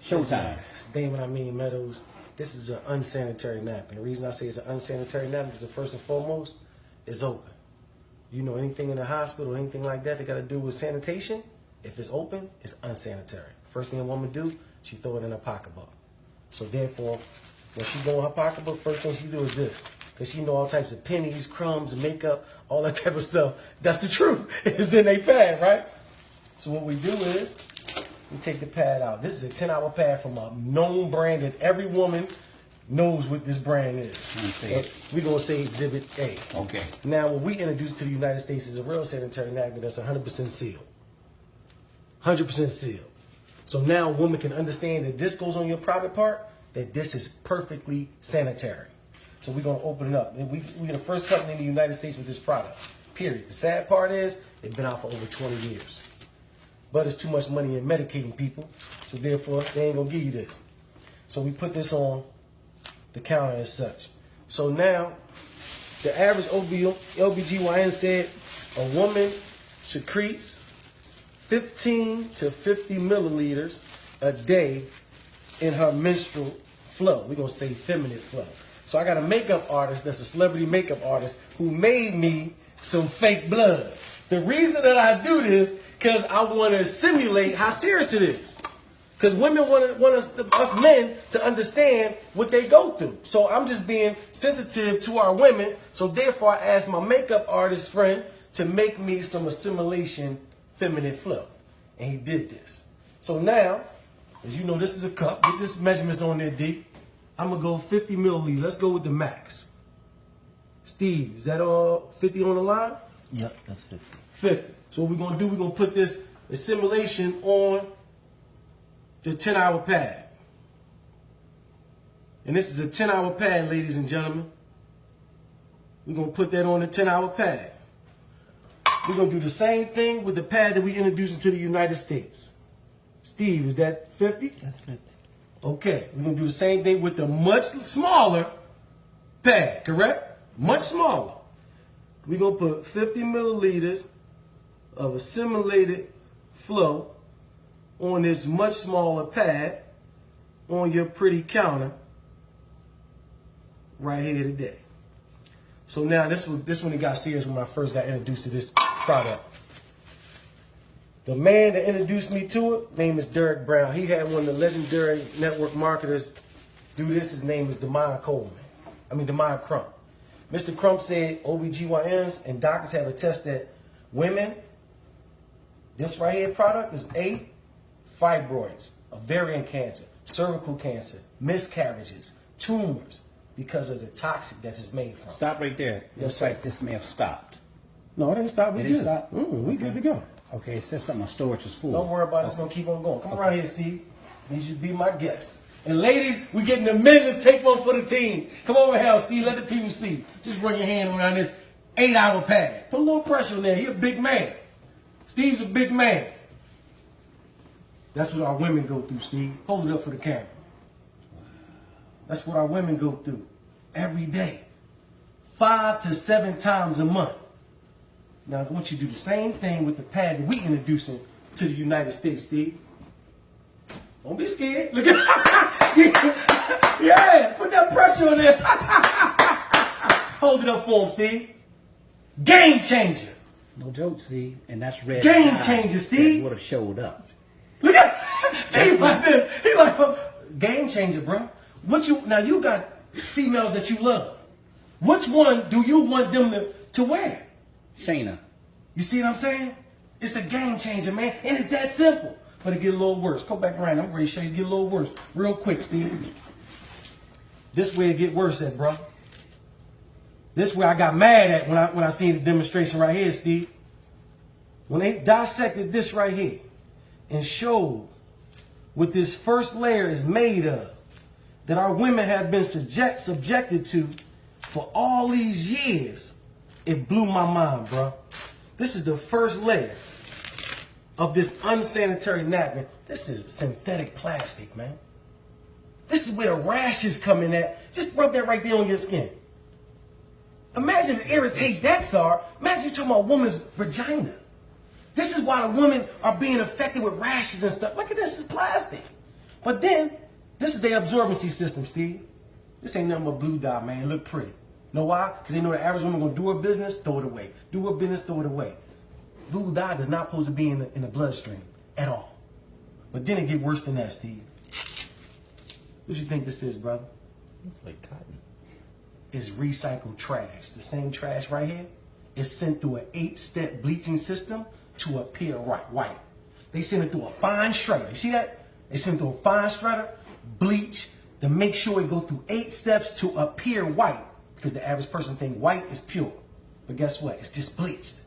Showtime. Damon, I mean Meadows, this is an unsanitary napkin. The reason I say it's an unsanitary napkin is first and foremost, it's open. You know, anything in the hospital, anything like that got to do with sanitation, if it's open, it's unsanitary. First thing a woman do, she throw it in her pocketbook. So therefore, when she go in her pocketbook, first thing she do is this. Because she know all types of pennies, crumbs, makeup, all that type of stuff. That's the truth. It's in a pad, right? So what we do is, we take the pad out. This is a 10-hour pad from a known brand that every woman knows what this brand is. We're going to say Exhibit A. Okay. Now, what we introduced to the United States is a real sanitary napkin that's 100% sealed. 100% sealed. So now a woman can understand that this goes on your private part, that this is perfectly sanitary. So we're going to open it up. We're the first company in the United States with this product, period. The sad part is, it's been out for over 20 years. But it's too much money in medicating people, so therefore they ain't gonna give you this. So we put this on the counter as such. So now, the average LBGYN said a woman secretes 15 to 50 milliliters a day in her menstrual flow. We're gonna say feminine flow. So I got a makeup artist that's a celebrity makeup artist who made me some fake blood. The reason that I do this, because I want to simulate how serious it is. Because women want us men to understand what they go through. So I'm just being sensitive to our women. So therefore, I asked my makeup artist friend to make me some assimilation feminine flow. And he did this. So now, as you know, this is a cup. Get this measurements on there, D. I'm going to go 50 milliliters. Let's go with the max. Steve, is that all 50 on the line? Yep, that's 50. 50. So what we're going to do, we're going to put this assimilation on the 10-hour pad. And this is a 10-hour pad, ladies and gentlemen. We're going to put that on the 10-hour pad. We're going to do the same thing with the pad that we introduced into the United States. Steve, is that 50? That's 50. Okay, we're going to do the same thing with the much smaller pad, correct? Much smaller. We're going to put 50 milliliters of assimilated flow on this much smaller pad on your pretty counter right here today. So now this one it got serious when I first got introduced to this product. The man that introduced me to it, name is Derek Brown. He had one of the legendary network marketers do this. His name is Demond Crump. Mr. Crump said OBGYNs and doctors have attested that women, this right here product is fibroids, ovarian cancer, cervical cancer, miscarriages, tumors, because of the toxic that it's made from. Stop right there. Yes, Looks sir. like this may have stopped. No, it didn't stop. We It good. didn't stop? We good to go. Okay, it says something on storage is full. Don't worry about it. It's going to keep on going. Come around here, Steve. You should be my guest. And ladies, we getting the men to take one for the team. Come over here, Steve. Let the people see. Just run your hand around this 8-hour pad. Put a little pressure on there. You're a big man. Steve's a big man. That's what our women go through, Steve. Hold it up for the camera. That's what our women go through every day. 5 to 7 times a month. Now, I want you to do the same thing with the pad that we introducing to the United States, Steve. Don't be scared. Look at Steve. Yeah, put that pressure on there. Hold it up for him, Steve. Game changer. No joke, Steve. And that's red. Game changer, Steve. Would have showed up. Look at Steve like this. He like, game changer, bro. Now you got females that you love. Which one do you want them to wear? Shayna. You see what I'm saying? It's a game changer, man. And it's that simple. But it get a little worse. Come back around. I'm ready to show you it get a little worse. Real quick, Steve. This way it get worse at, bro. This where I got mad at when I seen the demonstration right here, Steve. When they dissected this right here and showed what this first layer is made of, that our women have been subjected to for all these years, it blew my mind, bro. This is the first layer of this unsanitary napkin. This is synthetic plastic, man. This is where the rashes come in at. Just rub that right there on your skin. Imagine if irritate that, sir. Imagine you talking about a woman's vagina. This is why the women are being affected with rashes and stuff. Look at this, it's plastic. But then, this is their absorbency system, Steve. This ain't nothing but blue dye, man. It look pretty. Know why? Because they know the average woman gonna do her business, throw it away. Do her business, throw it away. Blue dye does not supposed to be in the bloodstream at all. But then it get worse than that, Steve. What you think this is, brother? It's like cotton. Is recycled trash. The same trash right here is sent through an 8-step bleaching system to appear white. They send it through a fine shredder. You see that? They send it through a fine shredder, bleach, to make sure it go through 8 steps to appear white. Because the average person think white is pure. But guess what? It's just bleached.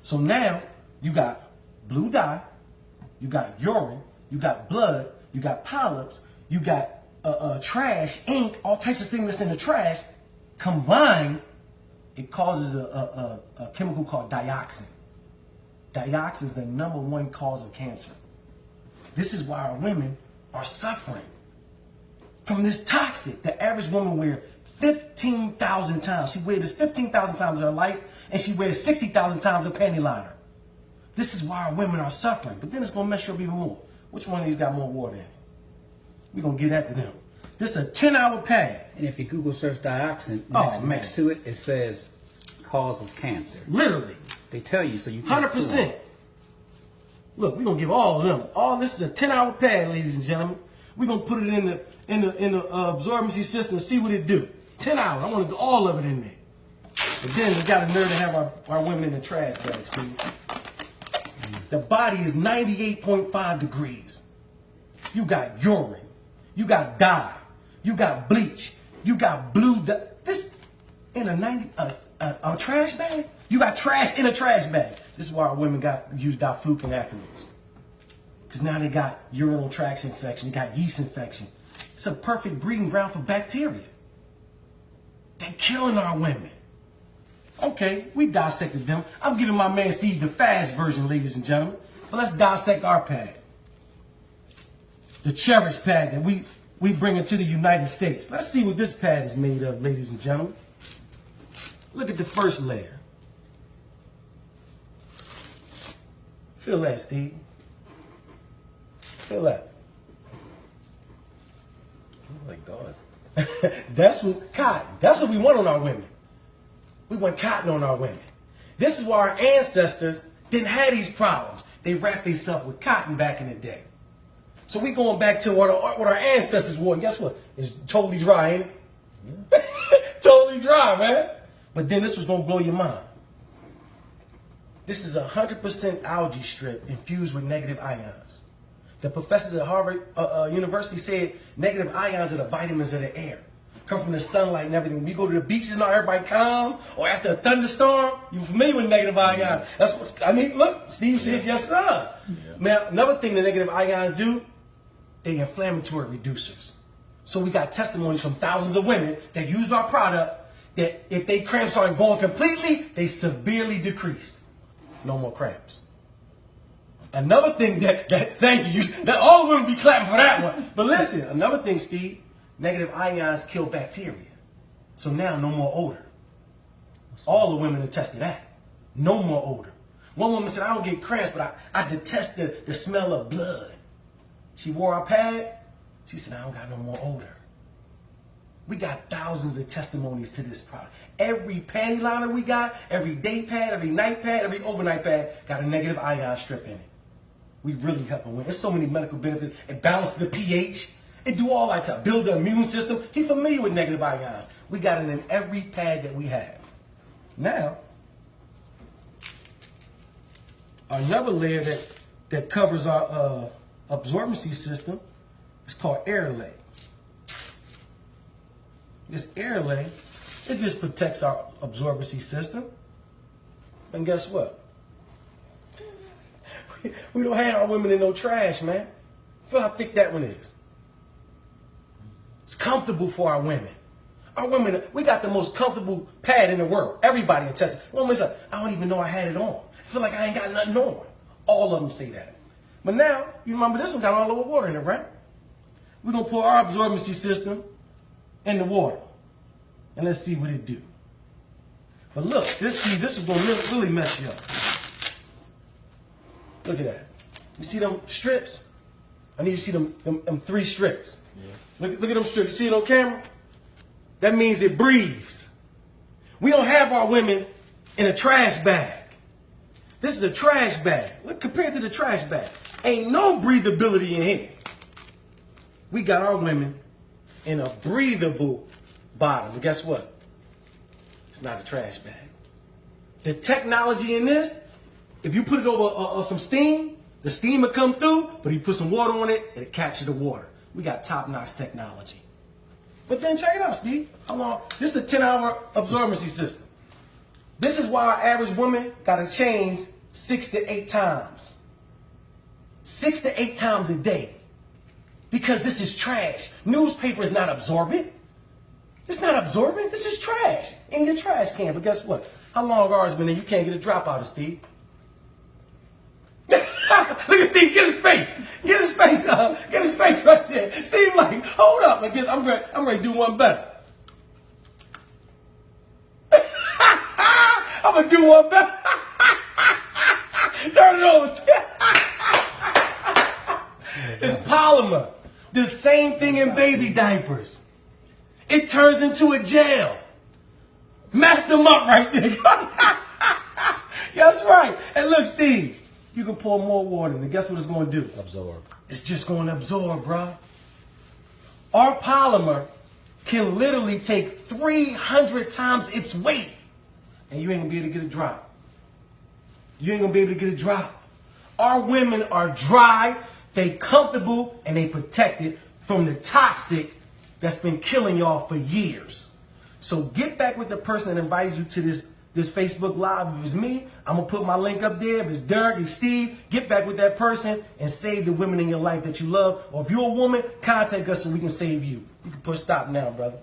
So now you got blue dye, you got urine, you got blood, you got polyps, you got trash, ink, all types of things that's in the trash. Combined, it causes a chemical called dioxin. Dioxin is the #1 cause of cancer. This is why our women are suffering from this toxic. The average woman wears 15,000 times. She wears this 15,000 times in her life, and she wears 60,000 times a panty liner. This is why our women are suffering. But then it's going to mess you up even more. Which one of these got more water in it? We're going to get after them. This is a 10-hour pad. And if you Google search dioxin, next to it, it says causes cancer. Literally. They tell you so you can't 100%. Look, we're going to give all of them. All this is a 10-hour pad, ladies and gentlemen. We're going to put it in the absorbency system and see what it do. 10 hours. I want to do all of it in there. But then we got a nerve to have our women in the trash bag, Steve. The body is 98.5 degrees. You got urine. You got dye. You got bleach. You got blue dye. This in a trash bag? You got trash in a trash bag. This is why our women use diflucan afterwards. Because now they got urinary tract infection. They got yeast infection. It's a perfect breeding ground for bacteria. They're killing our women. Okay, we dissected them. I'm giving my man Steve the fast version, ladies and gentlemen. But let's dissect our pad. The cherished pad that we bring into the United States. Let's see what this pad is made of, ladies and gentlemen. Look at the first layer. Feel that, Steve. Feel that. Like gauze. That's what cotton. That's what we want on our women. We want cotton on our women. This is why our ancestors didn't have these problems. They wrapped themselves with cotton back in the day. So we going back to what our ancestors wore. And guess what? It's totally dry, ain't it? Yeah. Totally dry, man. But then this was going to blow your mind. This is 100% algae strip infused with negative ions. The professors at Harvard University said negative ions are the vitamins of the air. Come from the sunlight and everything. When you go to the beaches and everybody calm, or after a thunderstorm, you're familiar with negative ions. That's what's, I mean, look, Steve said yes, sir. Yeah. Now, another thing the negative ions do, they're inflammatory reducers. So we got testimonies from thousands of women that used our product that if they cramps aren't going completely, they severely decreased. No more cramps. Another thing thank you, that all the women be clapping for that one. But listen, another thing, Steve, negative ions kill bacteria. So now no more odor. All the women attest to that. No more odor. One woman said, I don't get cramps, but I detest the smell of blood. She wore our pad. She said, I don't got no more odor. We got thousands of testimonies to this product. Every panty liner we got, every day pad, every night pad, every overnight pad got a negative ion strip in it. We really help them win. There's so many medical benefits. It balances the pH. It do all that to build the immune system. He's familiar with negative ions. We got it in every pad that we have. Now, another layer that covers our absorbency system is called air lay. This air lay, it just protects our absorbency system. And guess what? We don't have our women in no trash, man. Feel how thick that one is. It's comfortable for our women. Our women, we got the most comfortable pad in the world. Everybody attests. Women's like, I don't even know I had it on. I feel like I ain't got nothing on. All of them say that. But now, you remember this one got all the water in it, right? We're going to pour our absorbency system in the water. And let's see what it do. But look, this is going to really mess you up. Look at that. You see them strips? I need you to see them 3 strips. Yeah. Look at them strips. You see it on camera? That means it breathes. We don't have our women in a trash bag. This is a trash bag. Look, compared to the trash bag, ain't no breathability in here. We got our women in a breathable bottom. And guess what? It's not a trash bag. The technology in this, if you put it over some steam, the steam will come through, but you put some water on it, it'll capture the water. We got top-notch technology. But then check it out, Steve. How long? This is a 10-hour absorbency system. This is why our average woman got to change 6 to 8 times. 6 to 8 times a day. Because this is trash. Newspaper is not absorbent. It's not absorbent. This is trash in your trash can. But guess what? How long ours been there? You can't get a drop out of Steve. Look at Steve. Get his face. Get his face. Get his face right there. Steve, like, hold up. I'm ready to do one better. I'm gonna do one better. Turn it over. It's polymer. The same thing in baby diapers. It turns into a gel. Mess them up right there. That's right. And look, Steve, you can pour more water in it. Guess what it's going to do? Absorb. It's just going to absorb, bro. Our polymer can literally take 300 times its weight. And you ain't going to be able to get a drop. You ain't going to be able to get a drop. Our women are dry, they comfortable, and they protected from the toxic that's been killing y'all for years. So get back with the person that invited you to this Facebook Live. If it's me, I'm going to put my link up there. If it's Derek, it's Steve, get back with that person and save the women in your life that you love. Or if you're a woman, contact us so we can save you. You can push stop now, brother.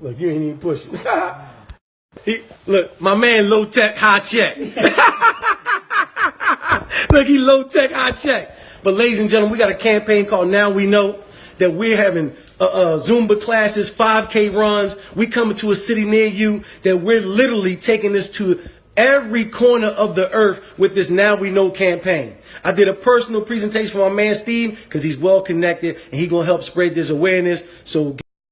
Look, you ain't even pushing. Look, my man low tech, high check. Look, he low tech, high check. But ladies and gentlemen, we got a campaign called Now We Know that we're having Zumba classes, 5K runs. We coming to a city near you that we're literally taking this to every corner of the earth with this Now We Know campaign. I did a personal presentation for my man Steve because he's well connected and he's going to help spread this awareness. So